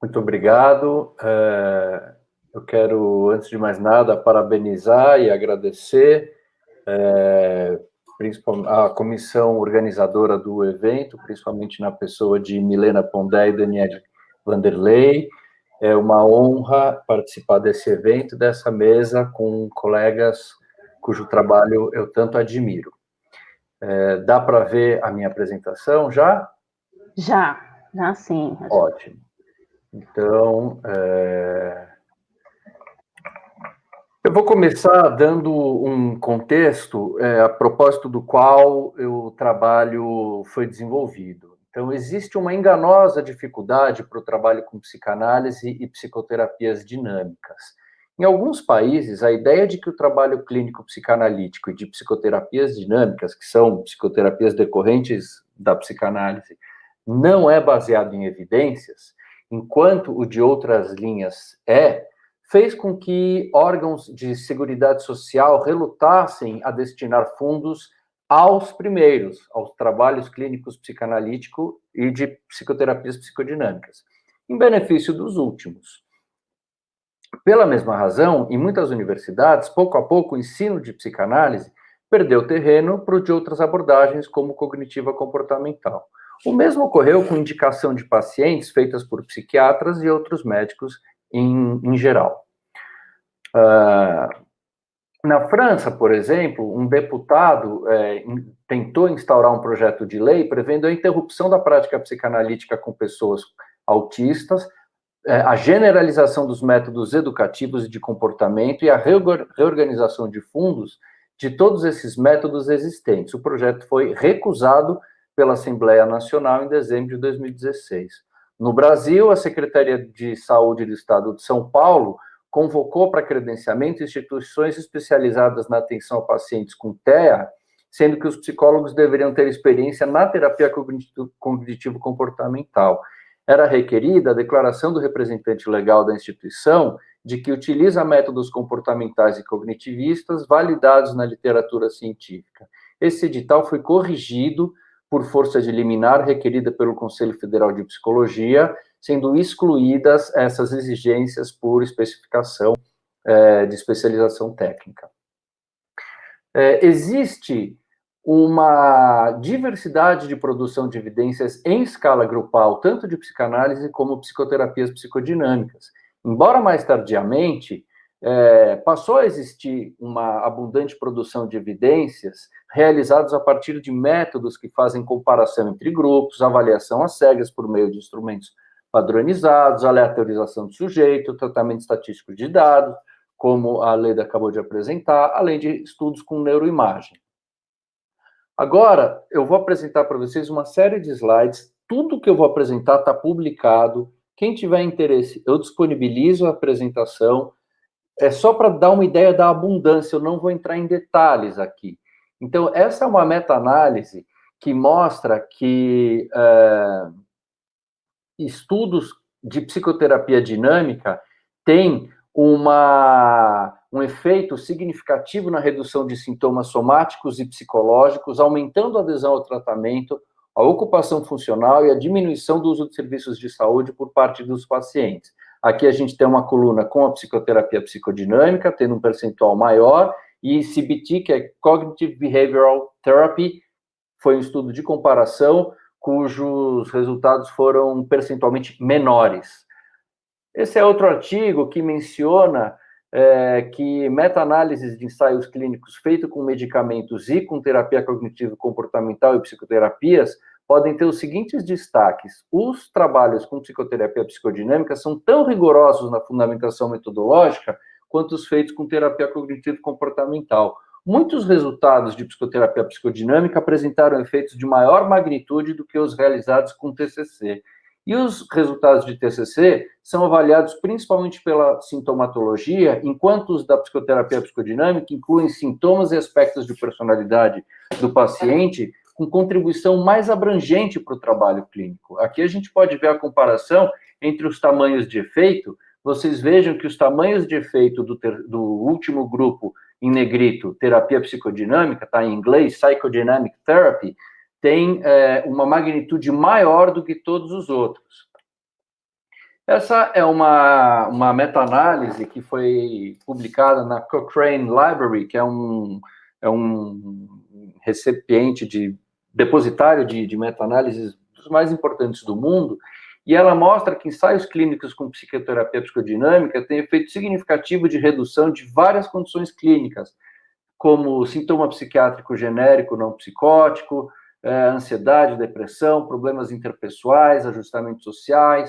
Muito obrigado. Eu quero, antes de mais nada, parabenizar e agradecer principalmente a comissão organizadora do evento, principalmente na pessoa de Milena Pondé e Daniele Vanderlei. É uma honra participar desse evento, dessa mesa, com colegas cujo trabalho eu tanto admiro. Dá para ver a minha apresentação já? Já sim. Ótimo. Então, eu vou começar dando um contexto a propósito do qual o trabalho foi desenvolvido. Então, existe uma enganosa dificuldade para o trabalho com psicanálise e psicoterapias dinâmicas. Em alguns países, a ideia de que o trabalho clínico psicanalítico e de psicoterapias dinâmicas, que são psicoterapias decorrentes da psicanálise, não é baseado em evidências, enquanto o de outras linhas fez com que órgãos de seguridade social relutassem a destinar fundos aos primeiros, aos trabalhos clínicos psicanalíticos e de psicoterapias psicodinâmicas, em benefício dos últimos. Pela mesma razão, em muitas universidades, pouco a pouco, o ensino de psicanálise perdeu terreno para o de outras abordagens, como cognitiva comportamental. O mesmo ocorreu com indicação de pacientes feitas por psiquiatras e outros médicos em geral. Na França, por exemplo, um deputado tentou instaurar um projeto de lei prevendo a interrupção da prática psicanalítica com pessoas autistas, a generalização dos métodos educativos e de comportamento e a reorganização de fundos de todos esses métodos existentes. O projeto foi recusado pela Assembleia Nacional em dezembro de 2016. No Brasil, a Secretaria de Saúde do Estado de São Paulo convocou para credenciamento instituições especializadas na atenção a pacientes com TEA, sendo que os psicólogos deveriam ter experiência na terapia cognitivo-comportamental. Era requerida a declaração do representante legal da instituição de que utiliza métodos comportamentais e cognitivistas validados na literatura científica. Esse edital foi corrigido por força de liminar requerida pelo Conselho Federal de Psicologia, sendo excluídas essas exigências por especificação de especialização técnica. Existe uma diversidade de produção de evidências em escala grupal, tanto de psicanálise como psicoterapias psicodinâmicas. Embora mais tardiamente, passou a existir uma abundante produção de evidências realizadas a partir de métodos que fazem comparação entre grupos, avaliação às cegas por meio de instrumentos padronizados, aleatorização do sujeito, tratamento estatístico de dados, como a Leda acabou de apresentar, além de estudos com neuroimagem. Agora, eu vou apresentar para vocês uma série de slides. Tudo que eu vou apresentar está publicado. Quem tiver interesse, eu disponibilizo a apresentação. É só para dar uma ideia da abundância, eu não vou entrar em detalhes aqui. Então, essa é uma meta-análise que mostra que estudos de psicoterapia dinâmica têm um efeito significativo na redução de sintomas somáticos e psicológicos, aumentando a adesão ao tratamento, a ocupação funcional e a diminuição do uso de serviços de saúde por parte dos pacientes. Aqui a gente tem uma coluna com a psicoterapia psicodinâmica, tendo um percentual maior, e CBT, que é Cognitive Behavioral Therapy, foi um estudo de comparação, cujos resultados foram percentualmente menores. Esse é outro artigo que menciona que meta-análises de ensaios clínicos feitos com medicamentos e com terapia cognitivo-comportamental e psicoterapias podem ter os seguintes destaques. Os trabalhos com psicoterapia psicodinâmica são tão rigorosos na fundamentação metodológica quanto os feitos com terapia cognitivo-comportamental. Muitos resultados de psicoterapia psicodinâmica apresentaram efeitos de maior magnitude do que os realizados com TCC. E os resultados de TCC são avaliados principalmente pela sintomatologia, enquanto os da psicoterapia psicodinâmica incluem sintomas e aspectos de personalidade do paciente com contribuição mais abrangente para o trabalho clínico. Aqui a gente pode ver a comparação entre os tamanhos de efeito. Vocês vejam que os tamanhos de efeito do último grupo em negrito, terapia psicodinâmica, está em inglês, Psychodynamic Therapy, tem uma magnitude maior do que todos os outros. Essa é uma meta-análise que foi publicada na Cochrane Library, que é um recipiente depositário de meta-análises dos mais importantes do mundo, e ela mostra que ensaios clínicos com psicoterapia psicodinâmica têm efeito significativo de redução de várias condições clínicas, como sintoma psiquiátrico genérico não psicótico, ansiedade, depressão, problemas interpessoais, ajustamento social.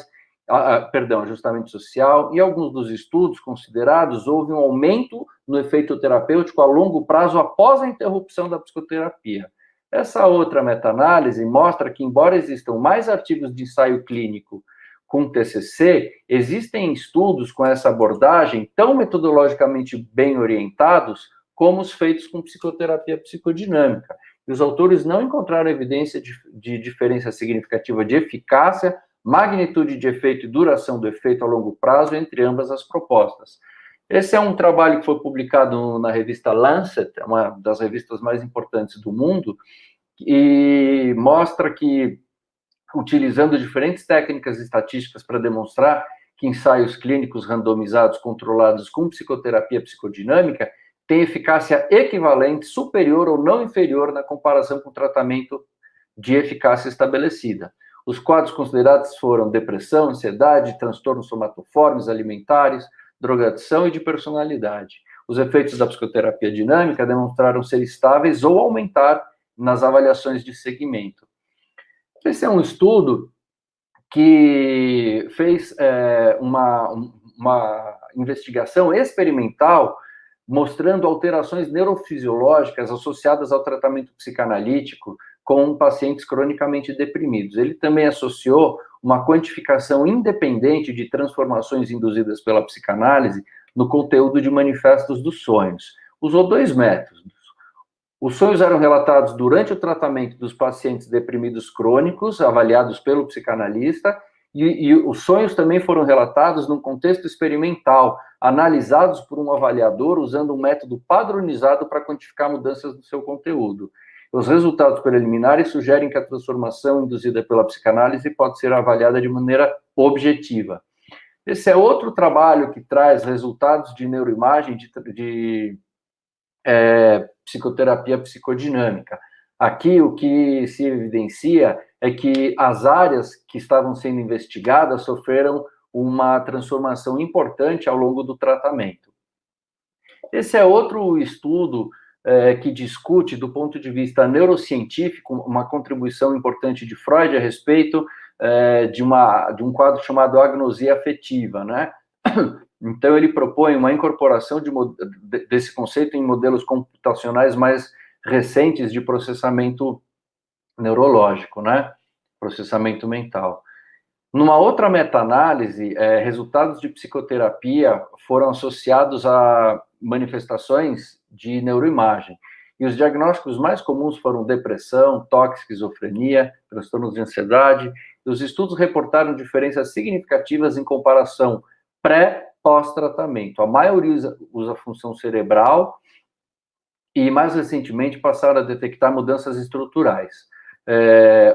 Em alguns dos estudos considerados, houve um aumento no efeito terapêutico a longo prazo após a interrupção da psicoterapia. Essa outra meta-análise mostra que, embora existam mais artigos de ensaio clínico com TCC, existem estudos com essa abordagem tão metodologicamente bem orientados como os feitos com psicoterapia psicodinâmica. E os autores não encontraram evidência de diferença significativa de eficácia, magnitude de efeito e duração do efeito a longo prazo entre ambas as propostas. Esse é um trabalho que foi publicado na revista Lancet, uma das revistas mais importantes do mundo, e mostra que, utilizando diferentes técnicas estatísticas para demonstrar que ensaios clínicos randomizados controlados com psicoterapia psicodinâmica têm eficácia equivalente, superior ou não inferior na comparação com o tratamento de eficácia estabelecida. Os quadros considerados foram depressão, ansiedade, transtornos somatoformes alimentares, drogadição e de personalidade. Os efeitos da psicoterapia dinâmica demonstraram ser estáveis ou aumentar nas avaliações de segmento. Esse é um estudo que fez uma investigação experimental mostrando alterações neurofisiológicas associadas ao tratamento psicanalítico com pacientes cronicamente deprimidos. Ele também associou uma quantificação independente de transformações induzidas pela psicanálise no conteúdo de manifestos dos sonhos. Usou 2 métodos. Os sonhos eram relatados durante o tratamento dos pacientes deprimidos crônicos, avaliados pelo psicanalista, e os sonhos também foram relatados num contexto experimental, analisados por um avaliador usando um método padronizado para quantificar mudanças no seu conteúdo. Os resultados preliminares sugerem que a transformação induzida pela psicanálise pode ser avaliada de maneira objetiva. Esse é outro trabalho que traz resultados de neuroimagem de psicoterapia psicodinâmica. Aqui, o que se evidencia é que as áreas que estavam sendo investigadas sofreram uma transformação importante ao longo do tratamento. Esse é outro estudo que discute, do ponto de vista neurocientífico, uma contribuição importante de Freud a respeito de um quadro chamado agnosia afetiva, né? Então, ele propõe uma incorporação desse conceito em modelos computacionais mais recentes de processamento neurológico, né? Processamento mental. Numa outra meta-análise, resultados de psicoterapia foram associados a manifestações de neuroimagem. E os diagnósticos mais comuns foram depressão, toque, esquizofrenia, transtornos de ansiedade. E os estudos reportaram diferenças significativas em comparação pré-pós-tratamento. A maioria usa função cerebral e, mais recentemente, passaram a detectar mudanças estruturais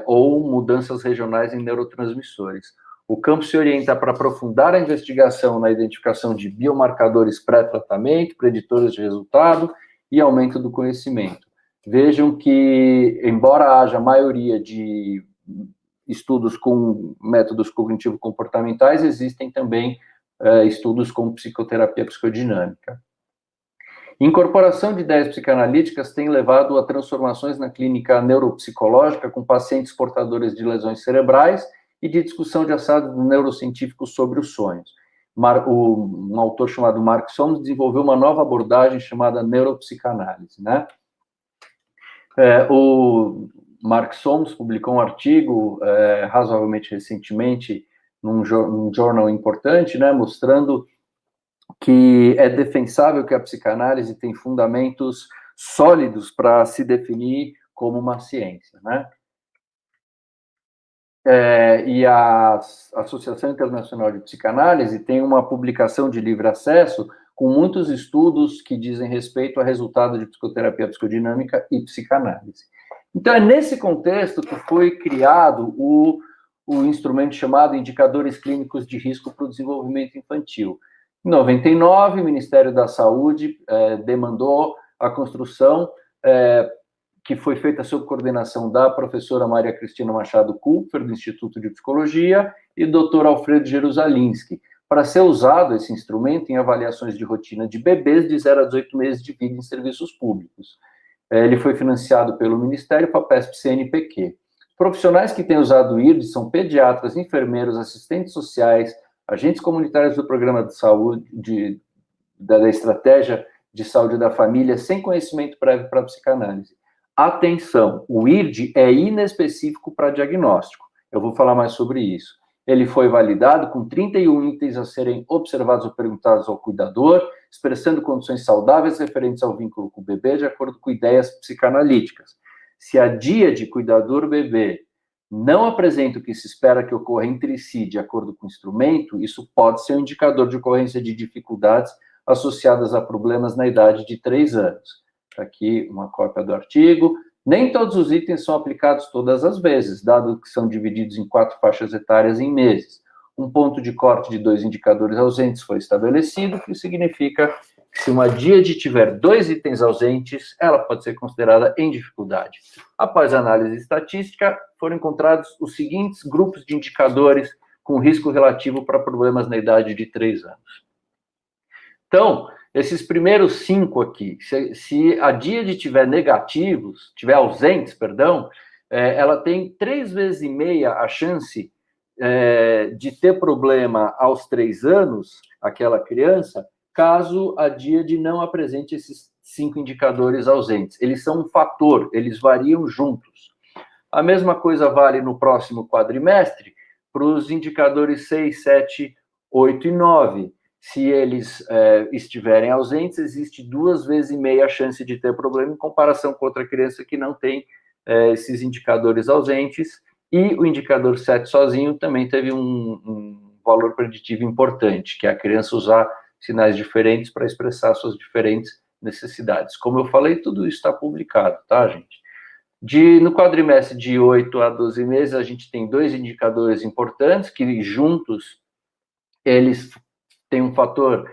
ou mudanças regionais em neurotransmissores. O campo se orienta para aprofundar a investigação na identificação de biomarcadores pré-tratamento, preditores de resultado e aumento do conhecimento. Vejam que, embora haja maioria de estudos com métodos cognitivo-comportamentais, existem também estudos com psicoterapia psicodinâmica. Incorporação de ideias psicanalíticas tem levado a transformações na clínica neuropsicológica com pacientes portadores de lesões cerebrais e de discussão de achados neurocientíficos sobre os sonhos. Um autor chamado Mark Solms desenvolveu uma nova abordagem chamada neuropsicanálise, né? O Mark Solms publicou um artigo razoavelmente recentemente num jornal importante, né, mostrando que é defensável que a psicanálise tem fundamentos sólidos para se definir como uma ciência, né? E a Associação Internacional de Psicanálise tem uma publicação de livre acesso com muitos estudos que dizem respeito a resultado de psicoterapia psicodinâmica e psicanálise. Então, é nesse contexto que foi criado o o instrumento chamado Indicadores Clínicos de Risco para o Desenvolvimento Infantil. Em 99, o Ministério da Saúde demandou a construção, que foi feita sob coordenação da professora Maria Cristina Machado Kupfer, do Instituto de Psicologia, e do Dr. Alfredo Jerusalinski, para ser usado esse instrumento em avaliações de rotina de bebês de 0 a 18 meses de vida em serviços públicos. Ele foi financiado pelo Ministério para a PESP-CNPq. Profissionais que têm usado o IRD são pediatras, enfermeiros, assistentes sociais, agentes comunitários do programa de saúde, da estratégia de saúde da família, sem conhecimento prévio para a psicanálise. Atenção, o IRD é inespecífico para diagnóstico. Eu vou falar mais sobre isso. Ele foi validado com 31 itens a serem observados ou perguntados ao cuidador, expressando condições saudáveis referentes ao vínculo com o bebê, de acordo com ideias psicanalíticas. Se a díade cuidador-bebê não apresenta o que se espera que ocorra entre si, de acordo com o instrumento, isso pode ser um indicador de ocorrência de dificuldades associadas a problemas na idade de 3 anos. Aqui uma cópia do artigo. Nem todos os itens são aplicados todas as vezes, dado que são divididos em 4 faixas etárias em meses. Um ponto de corte de 2 indicadores ausentes foi estabelecido, que significa que se uma díade tiver 2 itens ausentes, ela pode ser considerada em dificuldade. Após a análise estatística, foram encontrados os seguintes grupos de indicadores com risco relativo para problemas na idade de 3 anos. Então, esses primeiros 5 aqui, se a díade tiver negativos, tiver ausentes, perdão, ela tem 3,5 vezes a chance de ter problema aos 3 anos, aquela criança, caso a díade não apresente esses 5 indicadores ausentes. Eles são um fator, eles variam juntos. A mesma coisa vale no próximo quadrimestre para os indicadores 6, 7, 8 e 9. Se eles estiverem ausentes, existe 2,5 vezes a chance de ter problema em comparação com outra criança que não tem esses indicadores ausentes. E o indicador 7 sozinho também teve um valor preditivo importante, que é a criança usar sinais diferentes para expressar suas diferentes necessidades. Como eu falei, tudo isso está publicado, tá, gente? No quadrimestre de 8 a 12 meses, a gente tem 2 indicadores importantes, que juntos eles têm um fator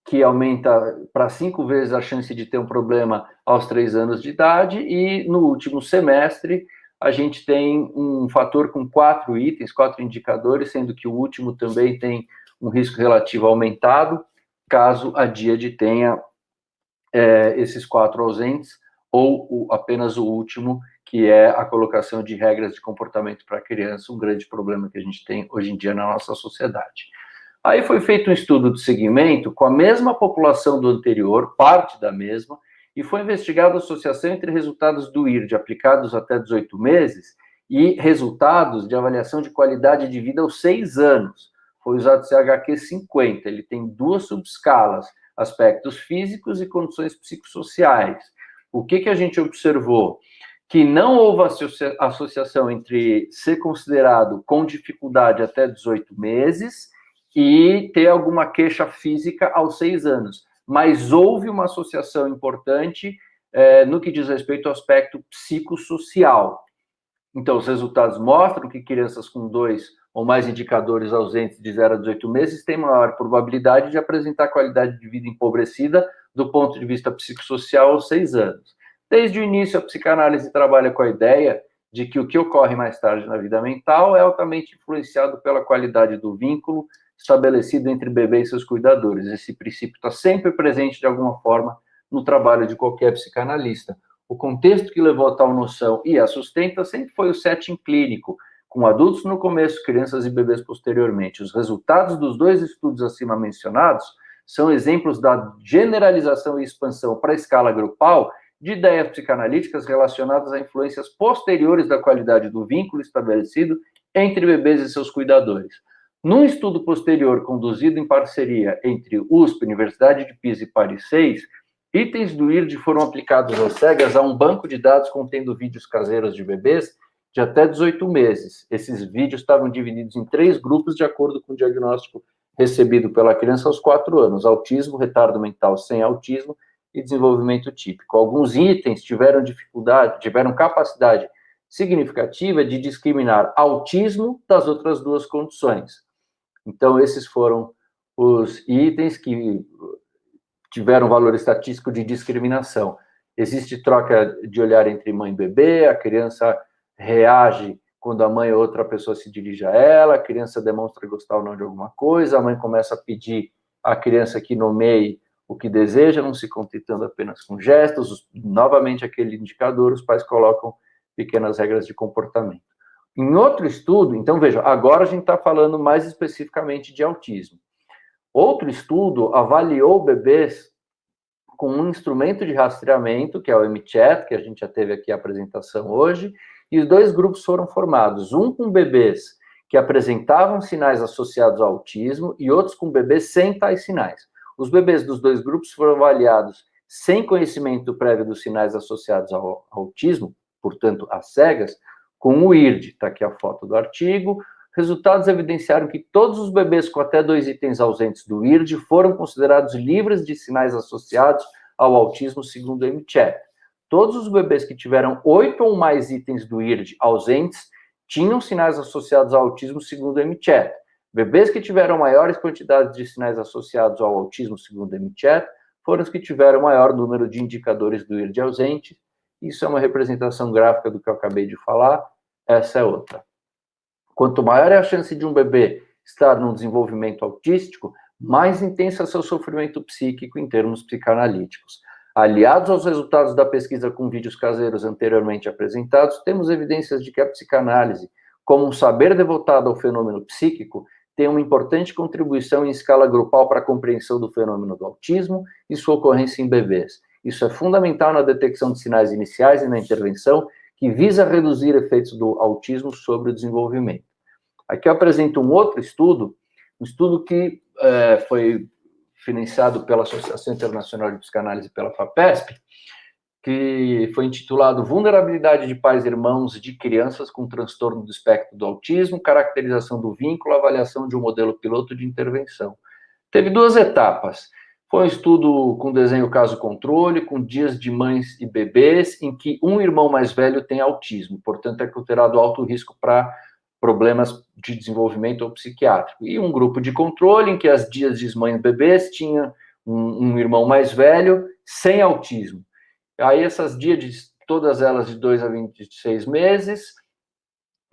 que aumenta para 5 vezes a chance de ter um problema aos 3 anos de idade, e no último semestre a gente tem um fator com 4 itens, 4 indicadores, sendo que o último também tem um risco relativo aumentado, caso a díade tenha esses 4 ausentes, ou apenas o último, que é a colocação de regras de comportamento para a criança, um grande problema que a gente tem hoje em dia na nossa sociedade. Aí foi feito um estudo de segmento com a mesma população do anterior, parte da mesma, e foi investigada a associação entre resultados do IRD aplicados até 18 meses e resultados de avaliação de qualidade de vida aos 6 anos. Foi usado o CHQ-50, ele tem 2 subescalas, aspectos físicos e condições psicossociais. O que a gente observou? Que não houve associação entre ser considerado com dificuldade até 18 meses e ter alguma queixa física aos 6 anos. Mas houve uma associação importante no que diz respeito ao aspecto psicossocial. Então, os resultados mostram que crianças com 2 ou mais indicadores ausentes de 0 a 18 meses têm maior probabilidade de apresentar qualidade de vida empobrecida do ponto de vista psicossocial aos 6 anos. Desde o início, a psicanálise trabalha com a ideia de que o que ocorre mais tarde na vida mental é altamente influenciado pela qualidade do vínculo estabelecido entre bebê e seus cuidadores. Esse princípio está sempre presente de alguma forma no trabalho de qualquer psicanalista. O contexto que levou a tal noção e a sustenta sempre foi o setting clínico, com adultos no começo, crianças e bebês posteriormente. Os resultados dos 2 estudos acima mencionados são exemplos da generalização e expansão para a escala grupal de ideias psicanalíticas relacionadas a influências posteriores da qualidade do vínculo estabelecido entre bebês e seus cuidadores. Num estudo posterior conduzido em parceria entre USP, Universidade de Pisa e Paris 6, itens do IRD foram aplicados às cegas a um banco de dados contendo vídeos caseiros de bebês de até 18 meses. Esses vídeos estavam divididos em 3 grupos de acordo com o diagnóstico recebido pela criança aos 4 anos: autismo, retardo mental sem autismo e desenvolvimento típico. Alguns itens tiveram capacidade significativa de discriminar autismo das outras duas condições. Então, esses foram os itens que tiveram valor estatístico de discriminação. Existe troca de olhar entre mãe e bebê, a criança reage quando a mãe ou outra pessoa se dirige a ela, a criança demonstra gostar ou não de alguma coisa, a mãe começa a pedir à criança que nomeie o que deseja, não se contentando apenas com gestos. Novamente, aquele indicador, os pais colocam pequenas regras de comportamento. Em outro estudo, então veja, agora a gente está falando mais especificamente de autismo. Outro estudo avaliou bebês com um instrumento de rastreamento, que é o MChat, que a gente já teve aqui a apresentação hoje, e os dois grupos foram formados, um com bebês que apresentavam sinais associados ao autismo e outros com bebês sem tais sinais. Os bebês dos dois grupos foram avaliados sem conhecimento prévio dos sinais associados ao autismo, portanto, às cegas, com o IRD, está aqui a foto do artigo. Resultados evidenciaram que todos os bebês com até 2 itens ausentes do IRD foram considerados livres de sinais associados ao autismo, segundo o MChat. Todos os bebês que tiveram 8 ou mais itens do IRD ausentes tinham sinais associados ao autismo, segundo o MChat. Bebês que tiveram maiores quantidades de sinais associados ao autismo, segundo o MChat, foram os que tiveram maior número de indicadores do IRD ausente. Isso é uma representação gráfica do que eu acabei de falar, essa é outra. Quanto maior é a chance de um bebê estar num desenvolvimento autístico, mais intenso é seu sofrimento psíquico em termos psicanalíticos. Aliados aos resultados da pesquisa com vídeos caseiros anteriormente apresentados, temos evidências de que a psicanálise, como um saber devotado ao fenômeno psíquico, tem uma importante contribuição em escala grupal para a compreensão do fenômeno do autismo e sua ocorrência em bebês. Isso é fundamental na detecção de sinais iniciais e na intervenção que visa reduzir efeitos do autismo sobre o desenvolvimento. Aqui eu apresento um outro estudo, um estudo que foi financiado pela Associação Internacional de Psicanálise e pela FAPESP, que foi intitulado Vulnerabilidade de Pais e Irmãos de Crianças com Transtorno do Espectro do Autismo, Caracterização do Vínculo, Avaliação de um Modelo Piloto de Intervenção. Teve 2 etapas. Foi um estudo com desenho caso-controle, com dias de mães e bebês, em que um irmão mais velho tem autismo, portanto é considerado alto risco para problemas de desenvolvimento ou psiquiátrico. E um grupo de controle, em que as dias de mães e bebês tinham um irmão mais velho sem autismo. Aí essas dias, todas elas de 2 a 26 meses,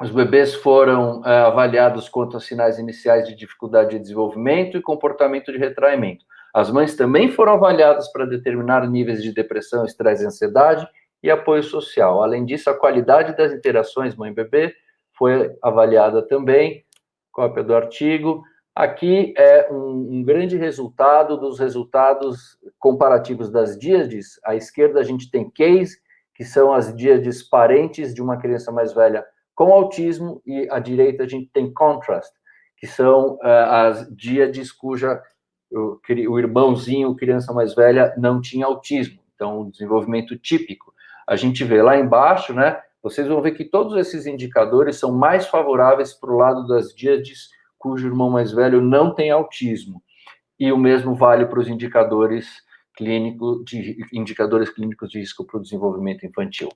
os bebês foram avaliados quanto a sinais iniciais de dificuldade de desenvolvimento e comportamento de retraimento. As mães também foram avaliadas para determinar níveis de depressão, estresse e ansiedade e apoio social. Além disso, a qualidade das interações mãe-bebê foi avaliada também, cópia do artigo. Aqui é um grande resultado dos resultados comparativos das díades. À esquerda a gente tem case, que são as díades parentes de uma criança mais velha com autismo, e à direita a gente tem contrast, que são as díades cuja o irmãozinho, criança mais velha, não tinha autismo. Então, um desenvolvimento típico. A gente vê lá embaixo, né? Vocês vão ver que todos esses indicadores são mais favoráveis para o lado das díades cujo irmão mais velho não tem autismo. E o mesmo vale para os indicadores clínicos de risco para o desenvolvimento infantil.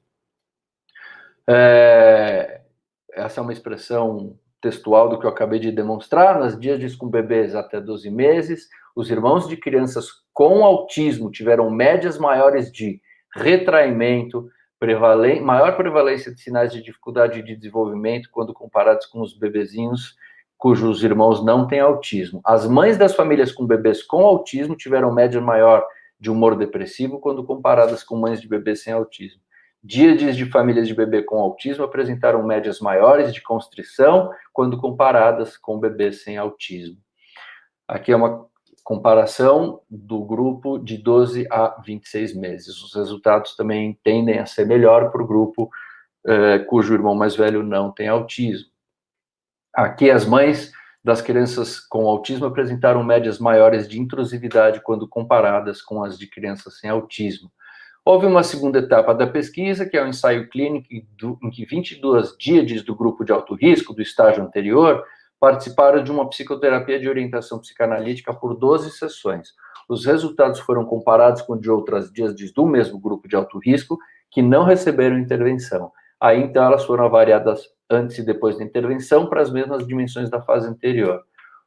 Essa é uma expressão textual do que eu acabei de demonstrar. Nas díades com bebês até 12 meses, os irmãos de crianças com autismo tiveram médias maiores de retraimento, maior prevalência de sinais de dificuldade de desenvolvimento quando comparados com os bebezinhos cujos irmãos não têm autismo. As mães das famílias com bebês com autismo tiveram média maior de humor depressivo quando comparadas com mães de bebês sem autismo. Díades de famílias de bebê com autismo apresentaram médias maiores de constrição quando comparadas com bebês sem autismo. Aqui é uma comparação do grupo de 12 a 26 meses. Os resultados também tendem a ser melhor para o grupo cujo irmão mais velho não tem autismo. Aqui as mães das crianças com autismo apresentaram médias maiores de intrusividade quando comparadas com as de crianças sem autismo. Houve uma segunda etapa da pesquisa, que é o ensaio clínico, em que 22 díades do grupo de alto risco, do estágio anterior, participaram de uma psicoterapia de orientação psicanalítica por 12 sessões. Os resultados foram comparados com de outras díades do mesmo grupo de alto risco, que não receberam intervenção. Aí, então, elas foram avaliadas antes e depois da intervenção para as mesmas dimensões da fase anterior.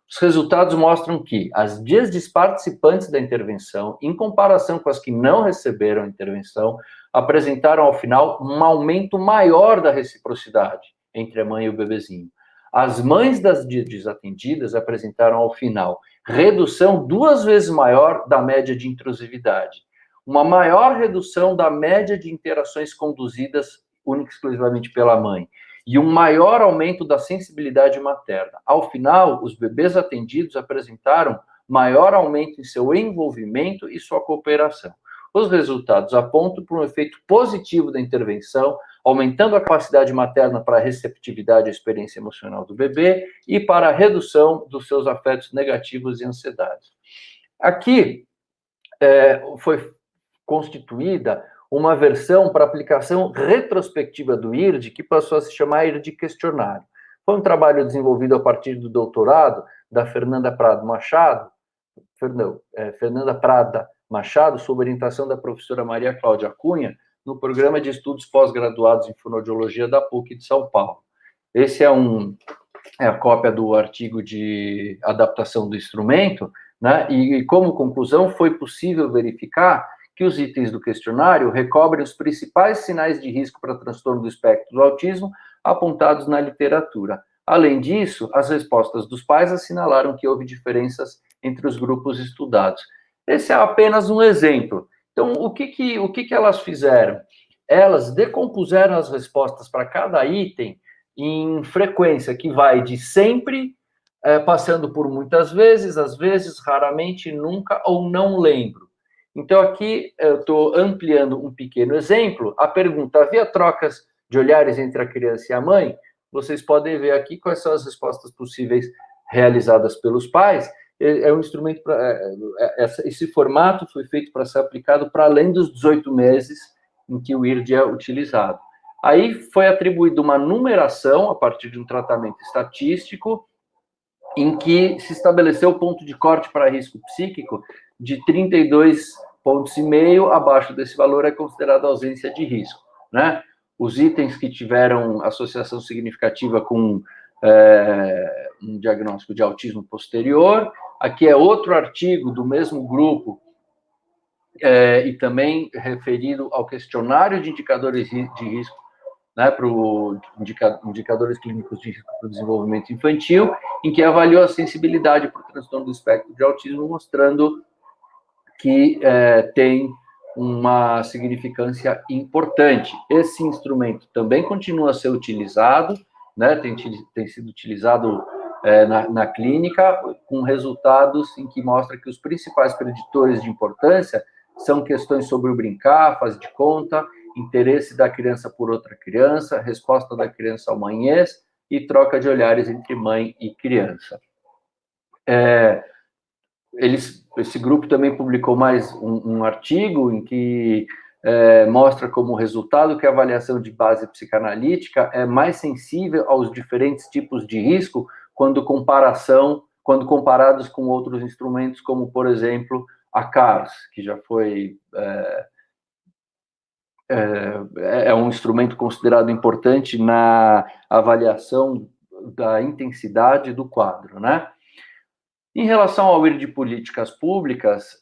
Os resultados mostram que as dias participantes da intervenção, em comparação com as que não receberam a intervenção, apresentaram, ao final, um aumento maior da reciprocidade entre a mãe e o bebezinho. As mães das desatendidas apresentaram, ao final, redução 2 vezes maior da média de intrusividade, uma maior redução da média de interações conduzidas única e exclusivamente pela mãe, e um maior aumento da sensibilidade materna. Ao final, os bebês atendidos apresentaram maior aumento em seu envolvimento e sua cooperação. Os resultados apontam para um efeito positivo da intervenção, aumentando a capacidade materna para a receptividade à experiência emocional do bebê e para a redução dos seus afetos negativos e ansiedades. Aqui foi constituída uma versão para aplicação retrospectiva do IRD, que passou a se chamar IRD Questionário. Foi um trabalho desenvolvido a partir do doutorado da Fernanda Prada Machado, sob orientação da professora Maria Cláudia Cunha, no programa de estudos pós-graduados em fonoaudiologia da PUC de São Paulo. Esse é a cópia do artigo de adaptação do instrumento, né? E como conclusão, foi possível verificar que os itens do questionário recobrem os principais sinais de risco para transtorno do espectro do autismo apontados na literatura. Além disso, as respostas dos pais assinalaram que houve diferenças entre os grupos estudados. Esse é apenas um exemplo. Então, o que elas fizeram? Elas decompuseram as respostas para cada item em frequência, que vai de sempre, passando por muitas vezes, às vezes, raramente, nunca ou não lembro. Então, aqui eu estou ampliando um pequeno exemplo. A pergunta: havia trocas de olhares entre a criança e a mãe? Vocês podem ver aqui quais são as respostas possíveis realizadas pelos pais. É um instrumento esse formato foi feito para ser aplicado para além dos 18 meses em que o IRD é utilizado. Aí foi atribuída uma numeração a partir de um tratamento estatístico em que se estabeleceu o ponto de corte para risco psíquico de 32,5 pontos, abaixo desse valor é considerado ausência de risco, né? Os itens que tiveram associação significativa com um diagnóstico de autismo posterior. Aqui é outro artigo do mesmo grupo, e também referido ao questionário de indicadores de risco, né, para indicadores clínicos de risco para o desenvolvimento infantil, em que avaliou a sensibilidade para o transtorno do espectro de autismo, mostrando que tem uma significância importante. Esse instrumento também continua a ser utilizado, né, tem sido utilizado na clínica, com resultados em que mostra que os principais preditores de importância são questões sobre o brincar, fase de conta, interesse da criança por outra criança, resposta da criança ao mães e troca de olhares entre mãe e criança. Esse grupo também publicou mais um artigo em que mostra como resultado que a avaliação de base psicanalítica é mais sensível aos diferentes tipos de risco quando comparados com outros instrumentos, como, por exemplo, a CARS, que já foi... é um instrumento considerado importante na avaliação da intensidade do quadro, né? Em relação ao IRD de políticas públicas,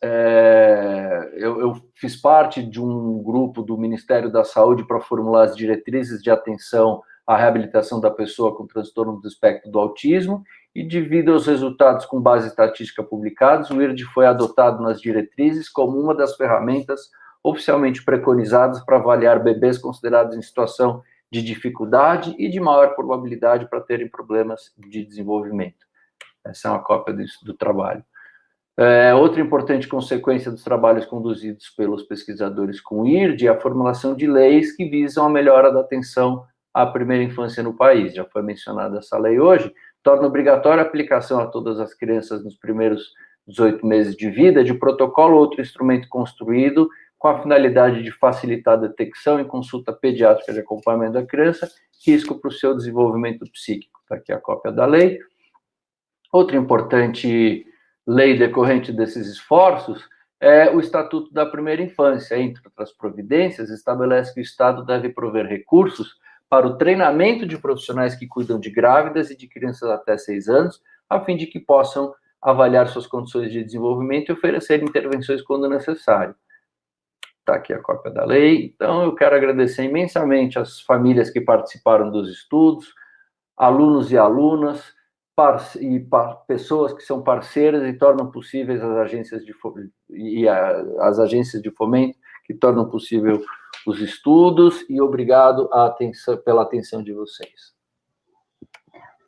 eu fiz parte de um grupo do Ministério da Saúde para formular as diretrizes de atenção à reabilitação da pessoa com transtorno do espectro do autismo, e devido aos resultados com base estatística publicados, o IRD foi adotado nas diretrizes como uma das ferramentas oficialmente preconizadas para avaliar bebês considerados em situação de dificuldade e de maior probabilidade para terem problemas de desenvolvimento. Essa é uma cópia do trabalho. Outra importante consequência dos trabalhos conduzidos pelos pesquisadores com o IRD é a formulação de leis que visam a melhora da atenção à primeira infância no país. Já foi mencionada essa lei hoje, torna obrigatória a aplicação a todas as crianças nos primeiros 18 meses de vida de protocolo ou outro instrumento construído com a finalidade de facilitar a detecção e consulta pediátrica de acompanhamento da criança, risco para o seu desenvolvimento psíquico. Está aqui a cópia da lei. Outra importante lei decorrente desses esforços é o Estatuto da Primeira Infância. Entre outras providências, estabelece que o Estado deve prover recursos para o treinamento de profissionais que cuidam de grávidas e de crianças até 6 anos, a fim de que possam avaliar suas condições de desenvolvimento e oferecer intervenções quando necessário. Está aqui a cópia da lei. Então, eu quero agradecer imensamente as famílias que participaram dos estudos, alunos e alunas, pessoas que são parceiras e tornam possíveis as agências as agências de fomento que tornam possível os estudos, e obrigado pela atenção de vocês.